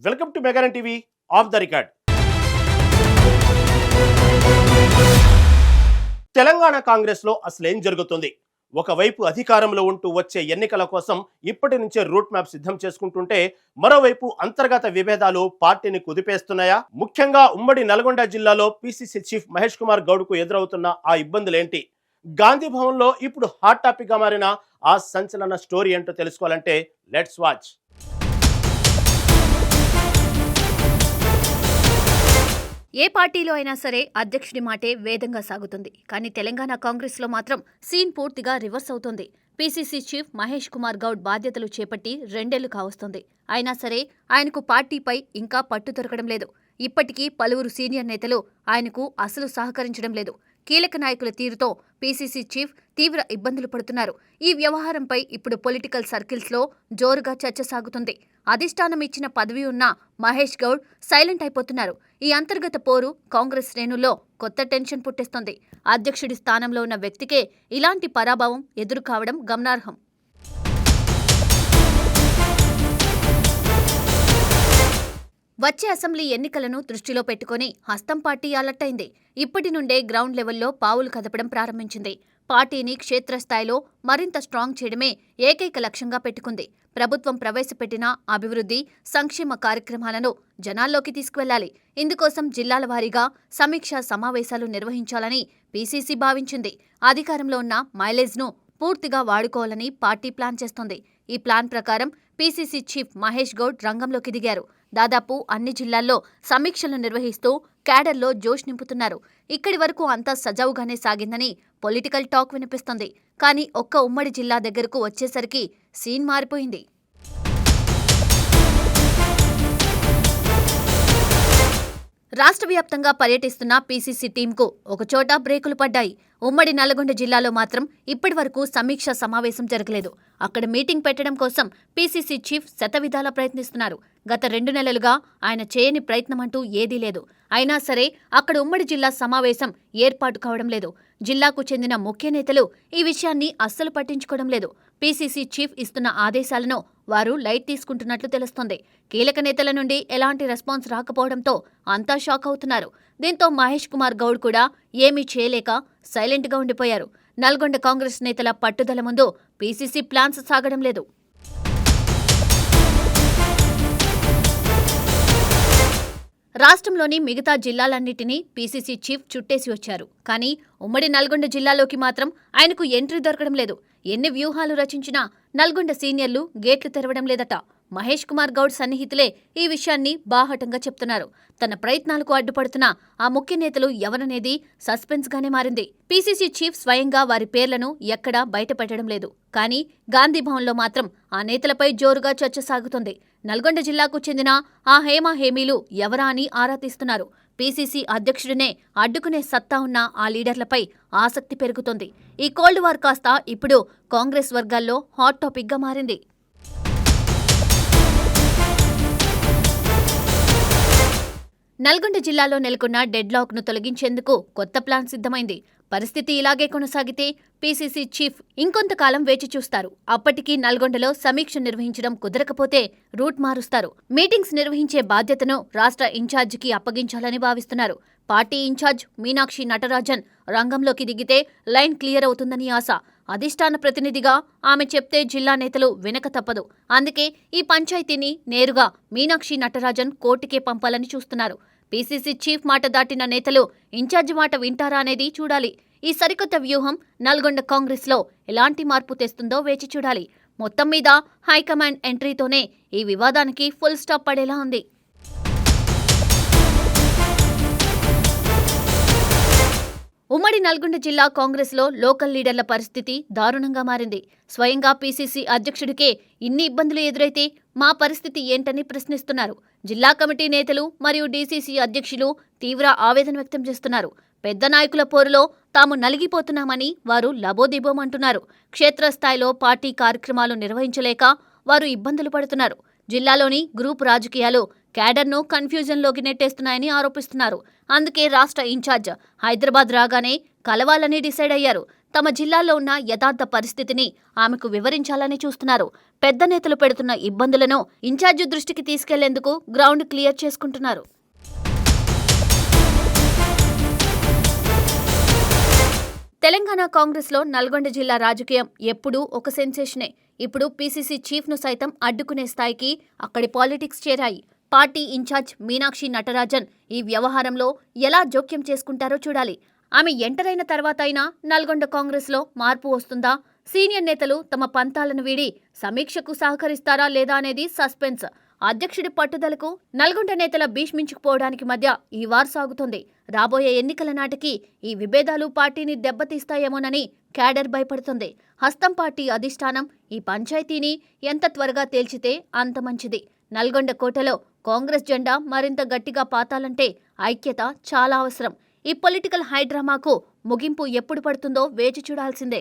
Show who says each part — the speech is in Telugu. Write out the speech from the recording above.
Speaker 1: వెల్కమ్ టు మెగానన్ TV off the record. Telangana Congress లో అసలేం జరుగుతుంది? ఒకవైపు అధికారంలో ఉంటూ వచ్చే ఎన్నికల కోసం ఇప్పటి నుంచే రూట్ మ్యాప్ సిద్ధం చేసుకుంటుంటే, మరోవైపు అంతర్గత విభేదాలు పార్టీని కుదిపేస్తున్నాయా? ముఖ్యంగా ఉమ్మడి నల్గొండ జిల్లాలో పిసిసి చీఫ్ మహేష్ కుమార్ గౌడ్ కు ఎదురవుతున్న ఆ ఇబ్బందులేంటి? గాంధీ భవన్ లో ఇప్పుడు హాట్ టాపిక్ గా మారిన ఆ సంచలన స్టోరీ ఏంటో తెలుసుకోవాలంటే లెట్స్ వాచ్.
Speaker 2: ఏ పార్టీలో అయినా సరే అధ్యక్షుడి మాటే వేదంగా సాగుతుంది. కానీ తెలంగాణ కాంగ్రెస్ లో మాత్రం సీన్ పూర్తిగా రివర్స్ అవుతుంది. పీసీసీ చీఫ్ మహేష్ కుమార్ గౌడ్ బాధ్యతలు చేపట్టి 2 ఏళ్లు కావస్తోంది. అయినా సరే ఆయనకు పార్టీపై ఇంకా పట్టు దొరకడం లేదు. ఇప్పటికీ పలువురు సీనియర్ నేతలు ఆయనకు అసలు సహకరించడం లేదు. కీలక నాయకుల తీరుతో పీసీసీ చీఫ్ తీవ్ర ఇబ్బందులు పడుతున్నారు. ఈ వ్యవహారంపై ఇప్పుడు పొలిటికల్ సర్కిల్స్లో జోరుగా చర్చ సాగుతుంది. అధిష్టానం ఇచ్చిన పదవి ఉన్న మహేష్ గౌడ్ సైలెంట్ అయిపోతున్నారు. ఈ అంతర్గత పోరు కాంగ్రెస్ శ్రేణుల్లో కొత్త టెన్షన్ పుట్టిస్తోంది. అధ్యక్షుడి స్థానంలో ఉన్న వ్యక్తికే ఇలాంటి పరాభవం ఎదురు కావడం గమనార్హం. వచ్చే అసెంబ్లీ ఎన్నికలను దృష్టిలో పెట్టుకుని హస్తం పార్టీ అలర్ట్ అయింది. ఇప్పటి నుండే గ్రౌండ్ లెవెల్లో పావులు కదపడం ప్రారంభించింది. పార్టీని క్షేత్రస్థాయిలో మరింత స్ట్రాంగ్ చేయడమే ఏకైక లక్ష్యంగా పెట్టుకుంది. ప్రభుత్వం ప్రవేశపెట్టిన అభివృద్ధి, సంక్షేమ కార్యక్రమాలను జనాల్లోకి తీసుకువెళ్లాలి. ఇందుకోసం జిల్లాల వారీగా సమీక్షా సమావేశాలు నిర్వహించాలని పీసీసీ భావించింది. అధికారంలో ఉన్న మైలేజ్ను పూర్తిగా వాడుకోవాలని పార్టీ ప్లాన్ చేస్తోంది. ఈ ప్లాన్ ప్రకారం పీసీసీ చీఫ్ మహేష్ గౌడ్ రంగంలోకి దిగారు. దాదాపు అన్ని జిల్లాల్లో సమీక్షలు నిర్వహిస్తూ క్యాడర్లో జోష్ నింపుతున్నారు. ఇక్కడి వరకు అంతా సజావుగానే సాగిందని పొలిటికల్ టాక్ వినిపిస్తోంది. కానీ ఒక్క ఉమ్మడి జిల్లా దగ్గరకు వచ్చేసరికి సీన్ మారిపోయింది. రాష్ట్ర వ్యాప్తంగా పర్యటిస్తున్న పీసీసీ టీంకు ఒకచోట బ్రేకులు పడ్డాయి. ఉమ్మడి నల్గొండ జిల్లాలో మాత్రం ఇప్పటివరకు సమీక్షా సమావేశం జరగలేదు. అక్కడ మీటింగ్ పెట్టడం కోసం పీసీసీ చీఫ్ శతవిధాలా ప్రయత్నిస్తున్నారు. గత 2 నెలలుగా ఆయన చేయని ప్రయత్నమంటూ ఏదీ లేదు. అయినా సరే అక్కడ ఉమ్మడి జిల్లా సమావేశం ఏర్పాటు కావడం లేదు. జిల్లాకు చెందిన ముఖ్య నేతలు ఈ విషయాన్ని అస్సలు పట్టించుకోవడం లేదు. పీసీసీ చీఫ్ ఇస్తున్న ఆదేశాలను వారు లైట్ తీసుకుంటున్నట్లు తెలుస్తోంది. కీలక నేతల నుండి ఎలాంటి రెస్పాన్స్ రాకపోవడంతో అంతా షాక్ అవుతున్నారు. దీంతో మహేష్ కుమార్ గౌడ్ కూడా ఏమీ చేయలేక సైలెంట్గా ఉండిపోయారు. నల్గొండ కాంగ్రెస్ నేతల పట్టుదల ముందు పీసీసీ ప్లాన్స్ సాగడం లేదు. రాష్ట్రంలోని మిగతా జిల్లాలన్నింటినీ పీసీసీ చీఫ్ చుట్టేసి వచ్చారు. కానీ ఉమ్మడి నల్గొండ జిల్లాలోకి మాత్రం ఆయనకు ఎంట్రీ దొరకడం లేదు. ఎన్ని వ్యూహాలు రచించినా నల్గొండ సీనియర్లు గేట్లు తెరవడం లేదట. మహేష్ కుమార్ గౌడ్ సన్నిహితులే ఈ విషయాన్ని బాహాటంగా చెప్తున్నారు. తన ప్రయత్నాలకు అడ్డుపడుతున్న ఆ ముఖ్య నేతలు ఎవరనేది సస్పెన్స్గానే మారింది. పీసీసీ చీఫ్ స్వయంగా వారి పేర్లను ఎక్కడా బయటపెట్టడం లేదు. కానీ గాంధీ భవన్లో మాత్రం ఆ నేతలపై జోరుగా చర్చ సాగుతోంది. నల్గొండ జిల్లాకు చెందిన ఆ హేమీలు ఎవరా అని ఆరా తీస్తున్నారు. పీసీసీ అధ్యక్షుడినే అడ్డుకునే సత్తా ఉన్న ఆ లీడర్లపై ఆసక్తి పెరుగుతోంది. ఈ కోల్డ్ వార్ కాస్త ఇప్పుడు కాంగ్రెస్ వర్గాల్లో హాట్ టాపిక్గా మారింది. నల్గొండ జిల్లాలో నెలకొన్న డెడ్లాక్ను తొలగించేందుకు కొత్త ప్లాన్ సిద్ధమైంది. పరిస్థితి ఇలాగే కొనసాగితే పీసీసీ చీఫ్ ఇంకొంతకాలం వేచి చూస్తారు. అప్పటికీ నల్గొండలో సమీక్ష నిర్వహించడం కుదరకపోతే రూట్ మారుస్తారు. మీటింగ్స్ నిర్వహించే బాధ్యతను రాష్ట్ర ఇన్ఛార్జికి అప్పగించాలని భావిస్తున్నారు. పార్టీ ఇన్ఛార్జ్ మీనాక్షి నటరాజన్ రంగంలోకి దిగితే లైన్ క్లియర్ అవుతుందని ఆశ. అధిష్టాన ప్రతినిధిగా ఆమె చెప్తే జిల్లా నేతలు వెనక తప్పదు. అందుకే ఈ పంచాయతీని నేరుగా మీనాక్షి నటరాజన్ కోర్టుకే పంపాలని చూస్తున్నారు. పీసీసీ చీఫ్ మాట దాటిన నేతలు ఇన్ఛార్జి మాట వింటారా అనేది చూడాలి. ఈ సరికొత్త వ్యూహం నల్గొండ కాంగ్రెస్లో ఎలాంటి మార్పు తెస్తుందో వేచి చూడాలి. మొత్తం మీద హైకమాండ్ ఎంట్రీతోనే ఈ వివాదానికి ఫుల్ స్టాప్ పడేలా ఉంది. ఉమ్మడి నల్గొండ జిల్లా కాంగ్రెస్లో లోకల్ లీడర్ల పరిస్థితి దారుణంగా మారింది. స్వయంగా పీసీసీ అధ్యక్షుడికే ఇన్ని ఇబ్బందులు ఎదురైతే మా పరిస్థితి ఏంటని ప్రశ్నిస్తున్నారు. జిల్లా కమిటీ నేతలు మరియు డీసీసీ అధ్యక్షులు తీవ్ర ఆవేదన వ్యక్తం చేస్తున్నారు. పెద్ద నాయకుల పోరులో తాము నలిగిపోతున్నామని వారు లబోదిబోమంటున్నారు. క్షేత్రస్థాయిలో పార్టీ కార్యక్రమాలు నిర్వహించలేక వారు ఇబ్బందులు పడుతున్నారు. జిల్లాలోని గ్రూప్ రాజకీయాలు క్యాడర్ను కన్ఫ్యూజన్లోకి నెట్టేస్తున్నాయని ఆరోపిస్తున్నారు. అందుకే రాష్ట్ర ఇన్ఛార్జ్ హైదరాబాద్ రాగానే కలవాలని డిసైడ్ అయ్యారు. తమ జిల్లాలో ఉన్న యథార్థ పరిస్థితిని ఆమెకు వివరించాలని చూస్తున్నారు. పెద్ద నేతలు పెడుతున్న ఇబ్బందులను ఇన్ఛార్జి దృష్టికి తీసుకెళ్లేందుకు గ్రౌండ్ క్లియర్ చేసుకుంటున్నారు. తెలంగాణ కాంగ్రెస్లో నల్గొండ జిల్లా రాజకీయం ఎప్పుడూ ఒక సెన్సేషనే. ఇప్పుడు పీసీసీ చీఫ్ను సైతం అడ్డుకునే స్థాయికి అక్కడి పాలిటిక్స్ చేరాయి. పార్టీ ఇన్ఛార్జ్ మీనాక్షి నటరాజన్ ఈ వ్యవహారంలో ఎలా జోక్యం చేసుకుంటారో చూడాలి. ఆమె ఎంటర్ అయిన తర్వాత అయినా నల్గొండ కాంగ్రెస్లో మార్పు వస్తుందా? సీనియర్ నేతలు తమ పంతాలను వీడి సమీక్షకు సహకరిస్తారా లేదా అనేది సస్పెన్స్. అధ్యక్షుడి పట్టుదలకు నల్గొండ నేతల భీష్మించుకుపోవడానికి మధ్య ఈ వార్ సాగుతోంది. రాబోయే ఎన్నికల నాటికి ఈ విభేదాలు పార్టీని దెబ్బతీస్తాయేమోనని క్యాడర్ భయపడుతుంది. హస్తం పార్టీ అధిష్టానం ఈ పంచాయతీని ఎంత త్వరగా తేల్చితే అంత మంచిది. నల్గొండ కోటలో కాంగ్రెస్ జెండా మరింత గట్టిగా పాతాలంటే ఐక్యత చాలా అవసరం. ఈ పొలిటికల్ హైడ్రామాకు ముగింపు ఎప్పుడు పడుతుందో వేచి చూడాల్సిందే.